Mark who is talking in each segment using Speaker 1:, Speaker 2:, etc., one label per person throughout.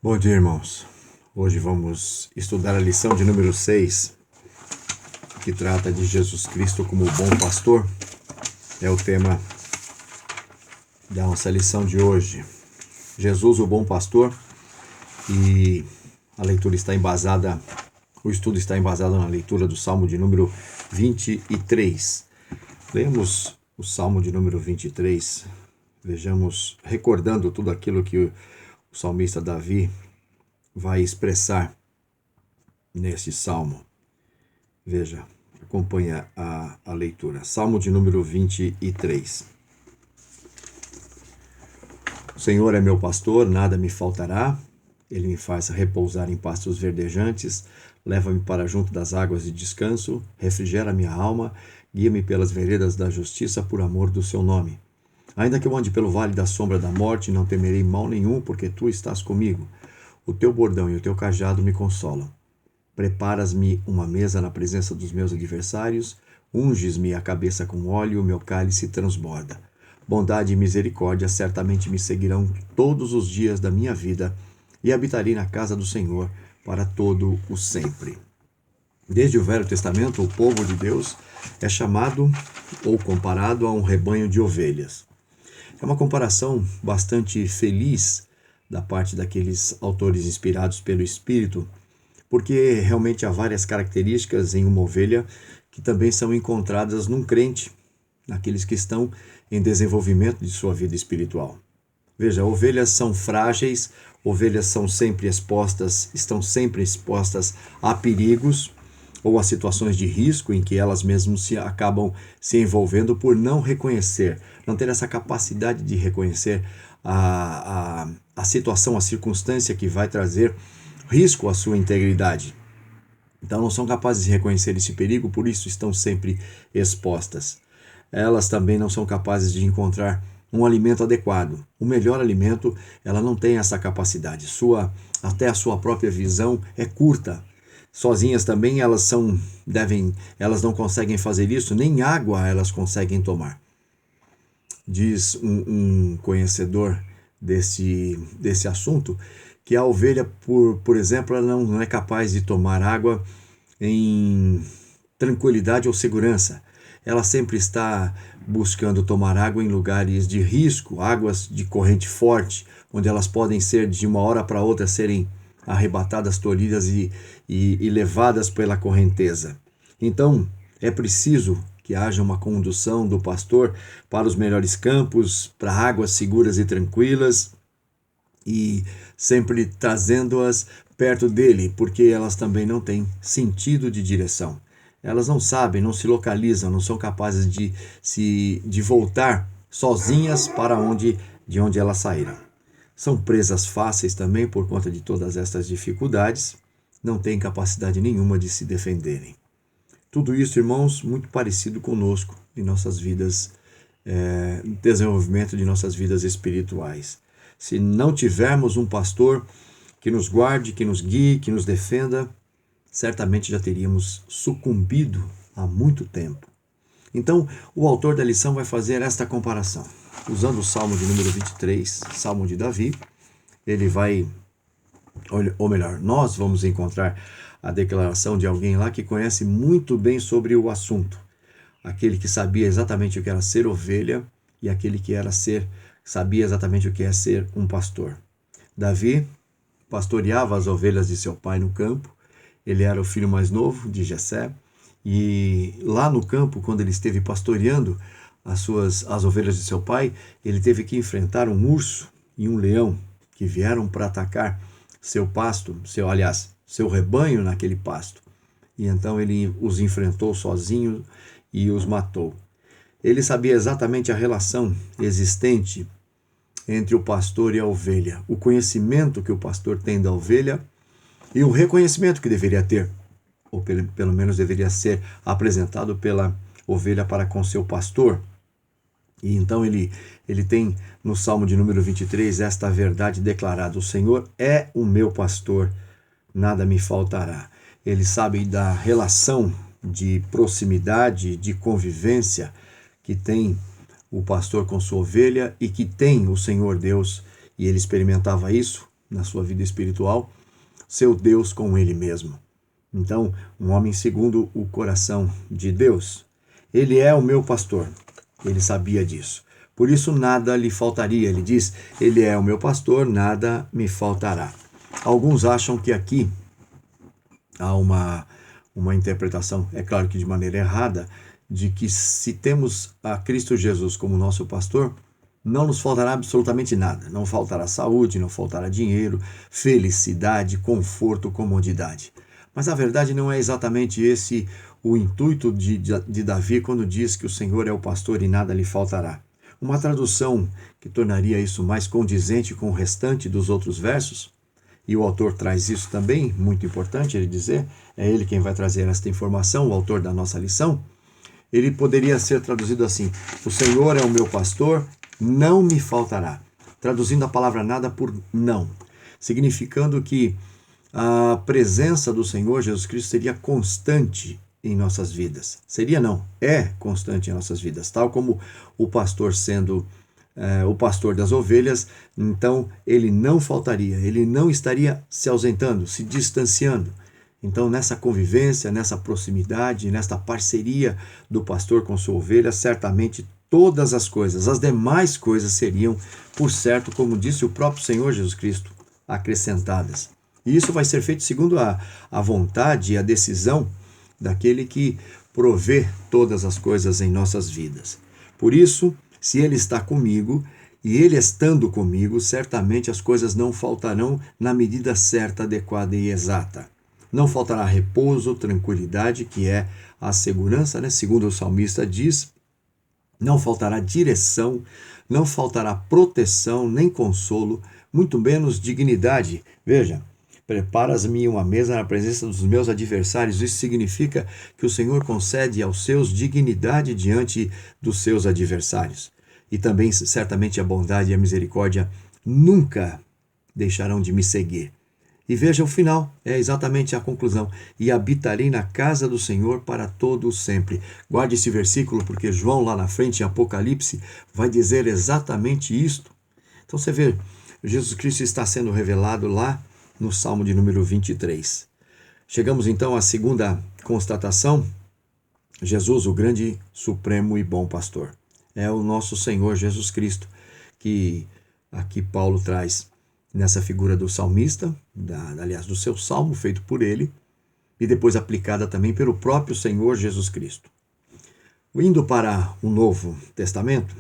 Speaker 1: Bom dia, irmãos. Hoje vamos estudar a lição de número 6, que trata de Jesus Cristo como o bom pastor. É o tema da nossa lição de hoje. Jesus, o bom pastor, e a leitura está embasada, o estudo está embasado na leitura do Salmo de número 23. Lemos o Salmo de número 23, vejamos, recordando tudo aquilo que o salmista Davi vai expressar neste salmo. Veja, acompanha a leitura. Salmo de número 23. O Senhor é meu pastor, nada me faltará. Ele me faz repousar em pastos verdejantes, leva-me para junto das águas de descanso, refrigera minha alma, guia-me pelas veredas da justiça por amor do seu nome. Ainda que eu ande pelo vale da sombra da morte, não temerei mal nenhum, porque tu estás comigo. O teu bordão e o teu cajado me consolam. Preparas-me uma mesa na presença dos meus adversários, unges-me a cabeça com óleo, o meu cálice transborda. Bondade e misericórdia certamente me seguirão todos os dias da minha vida, e habitarei na casa do Senhor para todo o sempre. Desde o Velho Testamento, o povo de Deus é chamado ou comparado a um rebanho de ovelhas. É uma comparação bastante feliz da parte daqueles autores inspirados pelo Espírito, porque realmente há várias características em uma ovelha que também são encontradas num crente, naqueles que estão em desenvolvimento de sua vida espiritual. Veja, ovelhas são frágeis, ovelhas estão sempre expostas a perigos ou a situações de risco em que elas mesmas acabam se envolvendo por não reconhecer, não ter essa capacidade de reconhecer a situação, a circunstância que vai trazer risco à sua integridade. Então não são capazes de reconhecer esse perigo, por isso estão sempre expostas. Elas também não são capazes de encontrar um alimento adequado. O melhor alimento, ela não tem essa capacidade. Até a sua própria visão é curta. Sozinhas também elas não conseguem fazer isso, nem água elas conseguem tomar. Diz um conhecedor desse assunto que a ovelha, por exemplo, ela não é capaz de tomar água em tranquilidade ou segurança. Ela sempre está buscando tomar água em lugares de risco, águas de corrente forte, onde elas podem ser de uma hora para outra serem arrebatadas, tolhidas e levadas pela correnteza. Então, é preciso que haja uma condução do pastor para os melhores campos, para águas seguras e tranquilas, e sempre trazendo-as perto dele, porque elas também não têm sentido de direção. Elas não sabem, não se localizam, não são capazes de voltar sozinhas de onde elas saíram. São presas fáceis também por conta de todas estas dificuldades, não têm capacidade nenhuma de se defenderem. Tudo isso, irmãos, muito parecido conosco em nossas vidas, desenvolvimento de nossas vidas espirituais. Se não tivermos um pastor que nos guarde, que nos guie, que nos defenda, certamente já teríamos sucumbido há muito tempo. Então, o autor da lição vai fazer esta comparação. Usando o Salmo de número 23, Salmo de Davi, ele vai, ou melhor, nós vamos encontrar a declaração de alguém lá que conhece muito bem sobre o assunto. Aquele que sabia exatamente o que era ser ovelha e aquele que sabia exatamente o que é ser um pastor. Davi pastoreava as ovelhas de seu pai no campo. Ele era o filho mais novo de Jessé, e lá no campo, quando ele esteve pastoreando as ovelhas de seu pai, ele teve que enfrentar um urso e um leão que vieram para atacar seu pasto, seu rebanho naquele pasto. E então ele os enfrentou sozinho e os matou. Ele sabia exatamente a relação existente entre o pastor e a ovelha, o conhecimento que o pastor tem da ovelha e o reconhecimento que deveria ter, ou pelo menos deveria ser apresentado pela ovelha para com seu pastor. E então ele tem no Salmo de número 23 esta verdade declarada: o Senhor é o meu pastor, nada me faltará. Ele sabe da relação de proximidade, de convivência que tem o pastor com sua ovelha e que tem o Senhor Deus, e ele experimentava isso na sua vida espiritual, seu Deus com ele mesmo. Então, um homem segundo o coração de Deus. Ele é o meu pastor. Ele sabia disso. Por isso nada lhe faltaria. Ele diz, ele é o meu pastor, nada me faltará. Alguns acham que aqui há uma interpretação, é claro que de maneira errada, de que se temos a Cristo Jesus como nosso pastor, não nos faltará absolutamente nada. Não faltará saúde, não faltará dinheiro, felicidade, conforto, comodidade. Mas a verdade não é exatamente esse o intuito de Davi quando diz que o Senhor é o pastor e nada lhe faltará. Uma tradução que tornaria isso mais condizente com o restante dos outros versos, e o autor traz isso também, muito importante ele dizer, é ele quem vai trazer esta informação, o autor da nossa lição, ele poderia ser traduzido assim, o Senhor é o meu pastor, não me faltará. Traduzindo a palavra nada por não, significando que a presença do Senhor Jesus Cristo seria constante em nossas vidas. Seria não, é constante em nossas vidas, tal como o pastor sendo o pastor das ovelhas, então ele não faltaria, ele não estaria se ausentando, se distanciando. Então nessa convivência, nessa proximidade, nesta parceria do pastor com sua ovelha, certamente todas as coisas, as demais coisas seriam, por certo, como disse o próprio Senhor Jesus Cristo, acrescentadas. E isso vai ser feito segundo a vontade e a decisão daquele que provê todas as coisas em nossas vidas. Por isso, se Ele está comigo e Ele estando comigo, certamente as coisas não faltarão na medida certa, adequada e exata. Não faltará repouso, tranquilidade, que é a segurança, né? Segundo o salmista diz, não faltará direção, não faltará proteção, nem consolo, muito menos dignidade. Veja, preparas-me uma mesa na presença dos meus adversários. Isso significa que o Senhor concede aos seus dignidade diante dos seus adversários. E também, certamente, a bondade e a misericórdia nunca deixarão de me seguir. E veja o final, é exatamente a conclusão. E habitarei na casa do Senhor para todo o sempre. Guarde esse versículo, porque João, lá na frente, em Apocalipse, vai dizer exatamente isto. Então você vê, Jesus Cristo está sendo revelado lá no Salmo de número 23. Chegamos então à segunda constatação. Jesus, o grande, supremo e bom pastor. É o nosso Senhor Jesus Cristo, que aqui Paulo traz nessa figura do salmista, aliás, do seu salmo feito por ele, e depois aplicada também pelo próprio Senhor Jesus Cristo. Indo para o Novo Testamento,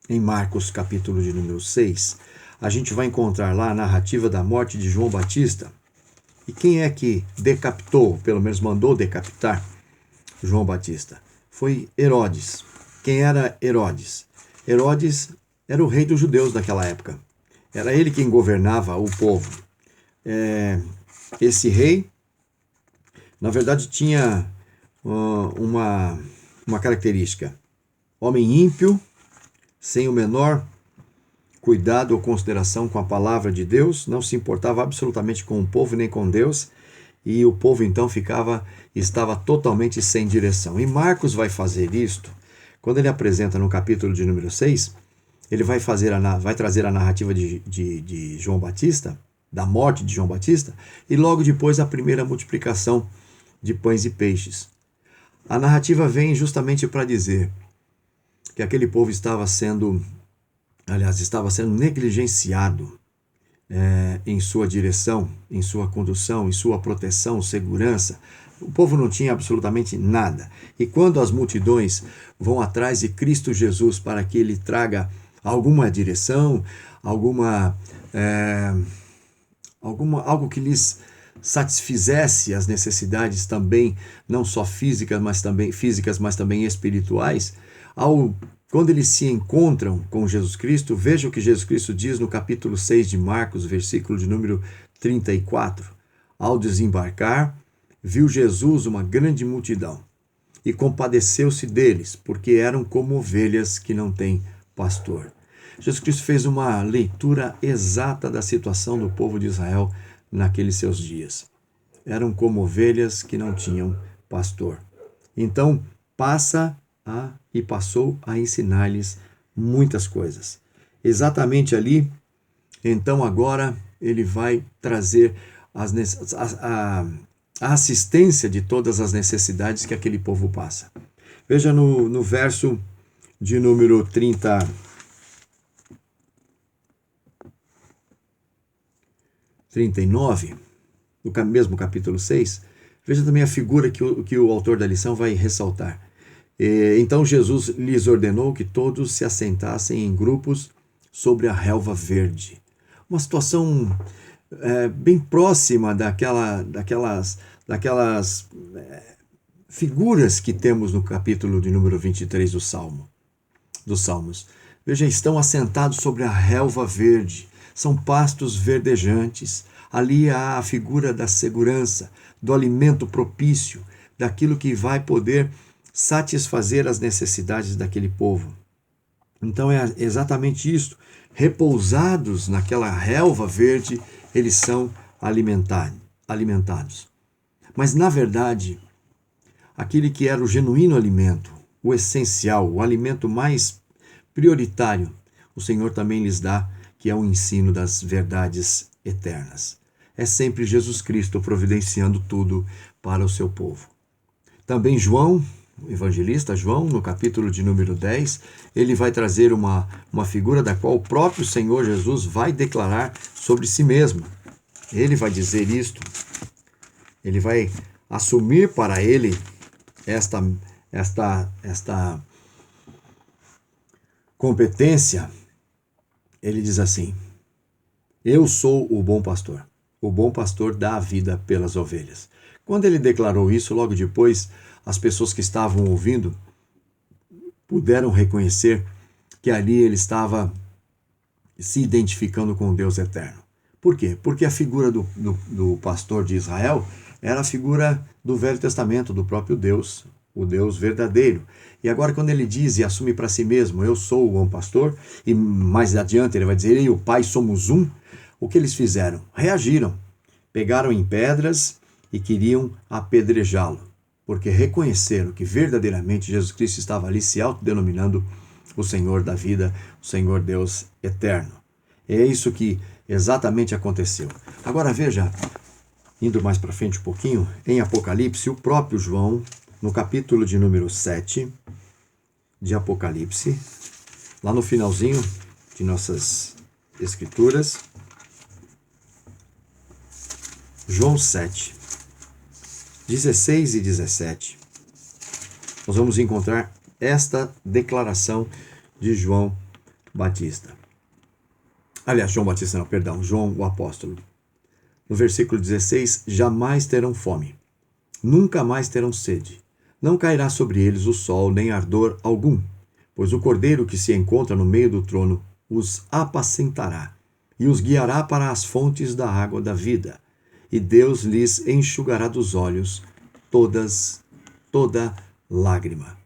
Speaker 1: em Marcos capítulo de número 6, a gente vai encontrar lá a narrativa da morte de João Batista. E quem é que decapitou, pelo menos mandou decapitar João Batista? Foi Herodes. Quem era Herodes? Herodes era o rei dos judeus daquela época. Era ele quem governava o povo. Esse rei, na verdade, tinha uma característica. Homem ímpio, sem o menor cuidado ou consideração com a palavra de Deus, não se importava absolutamente com o povo nem com Deus, e o povo então estava totalmente sem direção. E Marcos vai fazer isto. Quando ele apresenta no capítulo de número 6, ele vai trazer a narrativa de João Batista, da morte de João Batista, e logo depois a primeira multiplicação de pães e peixes. A narrativa vem justamente para dizer que aquele povo estava sendo negligenciado em sua direção, em sua condução, em sua proteção, segurança. O povo não tinha absolutamente nada. E quando as multidões vão atrás de Cristo Jesus para que ele traga alguma direção, algo que lhes satisfizesse as necessidades também, não só físicas, mas também espirituais, quando eles se encontram com Jesus Cristo, veja o que Jesus Cristo diz no capítulo 6 de Marcos, versículo de número 34. Ao desembarcar, viu Jesus uma grande multidão e compadeceu-se deles, porque eram como ovelhas que não têm pastor. Jesus Cristo fez uma leitura exata da situação do povo de Israel naqueles seus dias. Eram como ovelhas que não tinham pastor. Então, passou a ensinar-lhes muitas coisas. Exatamente ali, então agora, ele vai trazer a assistência de todas as necessidades que aquele povo passa. Veja no verso de número 39, no mesmo capítulo 6, veja também a figura que o autor da lição vai ressaltar. Então Jesus lhes ordenou que todos se assentassem em grupos sobre a relva verde. Uma situação bem próxima daquelas figuras que temos no capítulo de número 23 dos Salmos. Veja, estão assentados sobre a relva verde. São pastos verdejantes. Ali há a figura da segurança, do alimento propício, daquilo que vai poder satisfazer as necessidades daquele povo. Então é exatamente isso. Repousados naquela relva verde, eles são alimentados. Mas, na verdade, aquele que era o genuíno alimento, o essencial, o alimento mais prioritário, o Senhor também lhes dá, que é o ensino das verdades eternas. É sempre Jesus Cristo providenciando tudo para o seu povo. Também João, o evangelista João, no capítulo de número 10, ele vai trazer uma figura da qual o próprio Senhor Jesus vai declarar sobre si mesmo. Ele vai dizer isto, ele vai assumir para ele esta competência. Ele diz assim: eu sou o bom pastor dá a vida pelas ovelhas. Quando ele declarou isso, logo depois, as pessoas que estavam ouvindo puderam reconhecer que ali ele estava se identificando com o Deus eterno. Por quê? Porque a figura do pastor de Israel era a figura do Velho Testamento, do próprio Deus, o Deus verdadeiro. E agora, quando ele diz e assume para si mesmo, eu sou o bom pastor, e mais adiante ele vai dizer, eu e o Pai somos um, o que eles fizeram? Reagiram, pegaram em pedras e queriam apedrejá-lo, porque reconheceram que verdadeiramente Jesus Cristo estava ali se autodenominando o Senhor da vida, o Senhor Deus eterno. É isso que exatamente aconteceu. Agora veja, indo mais para frente um pouquinho, em Apocalipse, o próprio João, no capítulo de número 7 de Apocalipse, lá no finalzinho de nossas escrituras, João 7, 16 e 17, nós vamos encontrar esta declaração de João Batista. Aliás, João Batista não, perdão, João o apóstolo. No versículo 16, jamais terão fome, nunca mais terão sede, não cairá sobre eles o sol nem ardor algum, pois o cordeiro que se encontra no meio do trono os apacentará e os guiará para as fontes da água da vida, e Deus lhes enxugará dos olhos toda lágrima.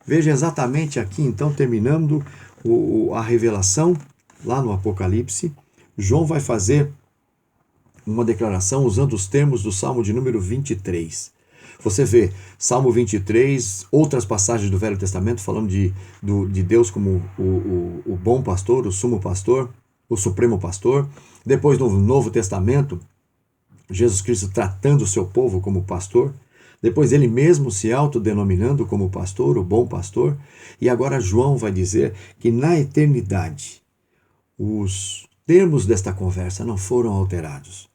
Speaker 1: Veja exatamente aqui, então, terminando a revelação, lá no Apocalipse, João vai fazer uma declaração usando os termos do Salmo de número 23. Você vê Salmo 23, outras passagens do Velho Testamento falando de Deus como o bom pastor, o sumo pastor, o supremo pastor. Depois, no Novo Testamento, Jesus Cristo tratando o seu povo como pastor. Depois ele mesmo se autodenominando como pastor, o bom pastor. E agora João vai dizer que na eternidade os termos desta conversa não foram alterados.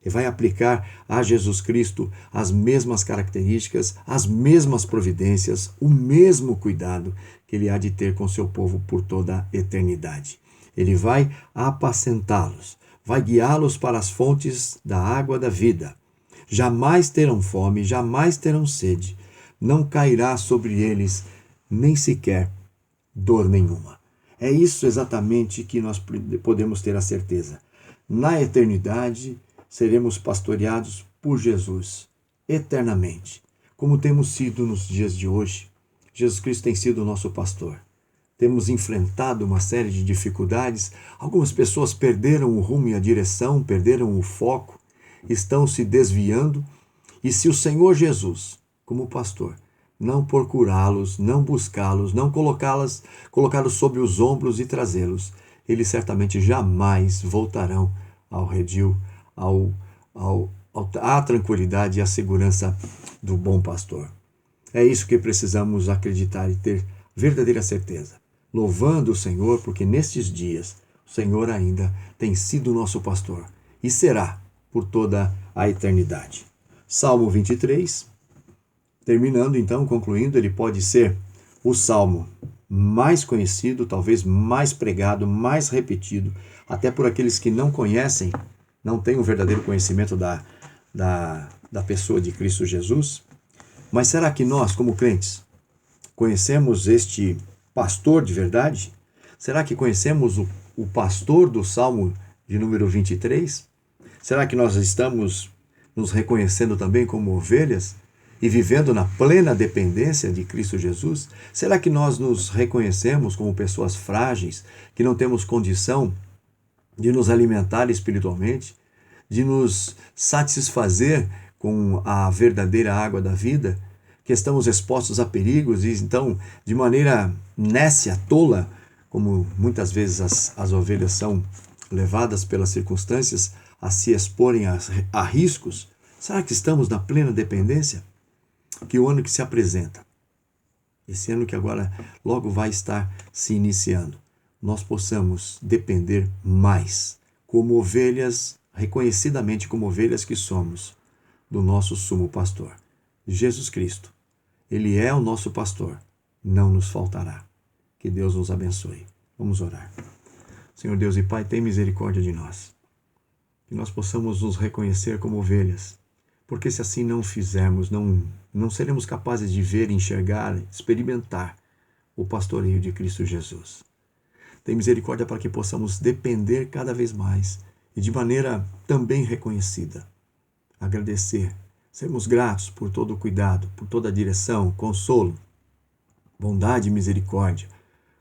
Speaker 1: E vai aplicar a Jesus Cristo as mesmas características, as mesmas providências, o mesmo cuidado que ele há de ter com seu povo por toda a eternidade. Ele vai apacentá-los, vai guiá-los para as fontes da água da vida. Jamais terão fome, jamais terão sede, não cairá sobre eles nem sequer dor nenhuma. É isso exatamente que nós podemos ter a certeza. Na eternidade, seremos pastoreados por Jesus, eternamente, como temos sido nos dias de hoje. Jesus Cristo tem sido o nosso pastor. Temos enfrentado uma série de dificuldades. Algumas pessoas perderam o rumo e a direção, perderam o foco, estão se desviando. E se o Senhor Jesus, como pastor, não procurá-los, não buscá-los, não colocá-los sobre os ombros e trazê-los, eles certamente jamais voltarão ao redil, à tranquilidade e à segurança do bom pastor. É isso que precisamos acreditar e ter verdadeira certeza. Louvando o Senhor, porque nestes dias o Senhor ainda tem sido nosso pastor e será por toda a eternidade. Salmo 23, terminando então, concluindo, ele pode ser o salmo mais conhecido, talvez mais pregado, mais repetido, até por aqueles que não conhecem, não têm um verdadeiro conhecimento da pessoa de Cristo Jesus. Mas será que nós, como crentes, conhecemos este pastor de verdade? Será que conhecemos o pastor do Salmo de número 23? Será que nós estamos nos reconhecendo também como ovelhas e vivendo na plena dependência de Cristo Jesus? Será que nós nos reconhecemos como pessoas frágeis, que não temos condição de nos alimentar espiritualmente, de nos satisfazer com a verdadeira água da vida, que estamos expostos a perigos e então, de maneira nécia, tola, como muitas vezes as ovelhas são levadas pelas circunstâncias a se exporem a riscos? Será que estamos na plena dependência? Que o ano que se apresenta, esse ano que agora logo vai estar se iniciando, nós possamos depender mais, como ovelhas, reconhecidamente como ovelhas que somos, do nosso sumo pastor, Jesus Cristo. Ele é o nosso pastor, não nos faltará. Que Deus nos abençoe. Vamos orar. Senhor Deus e Pai, tem misericórdia de nós. Que nós possamos nos reconhecer como ovelhas, porque se assim não fizermos, não seremos capazes de ver, enxergar, experimentar o pastoreio de Cristo Jesus. Tem misericórdia para que possamos depender cada vez mais e de maneira também reconhecida. Agradecer, sermos gratos por todo o cuidado, por toda a direção, consolo, bondade e misericórdia,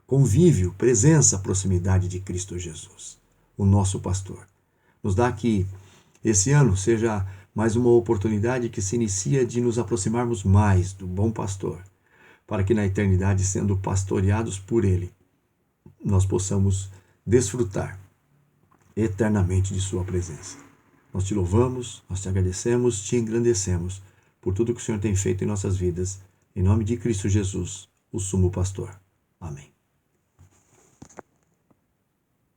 Speaker 1: convívio, presença, proximidade de Cristo Jesus, o nosso pastor. Nos dá que esse ano seja mais uma oportunidade que se inicia de nos aproximarmos mais do bom pastor, para que na eternidade, sendo pastoreados por ele, nós possamos desfrutar eternamente de sua presença. Nós te louvamos, nós te agradecemos, te engrandecemos por tudo que o Senhor tem feito em nossas vidas. Em nome de Cristo Jesus, o sumo pastor. Amém.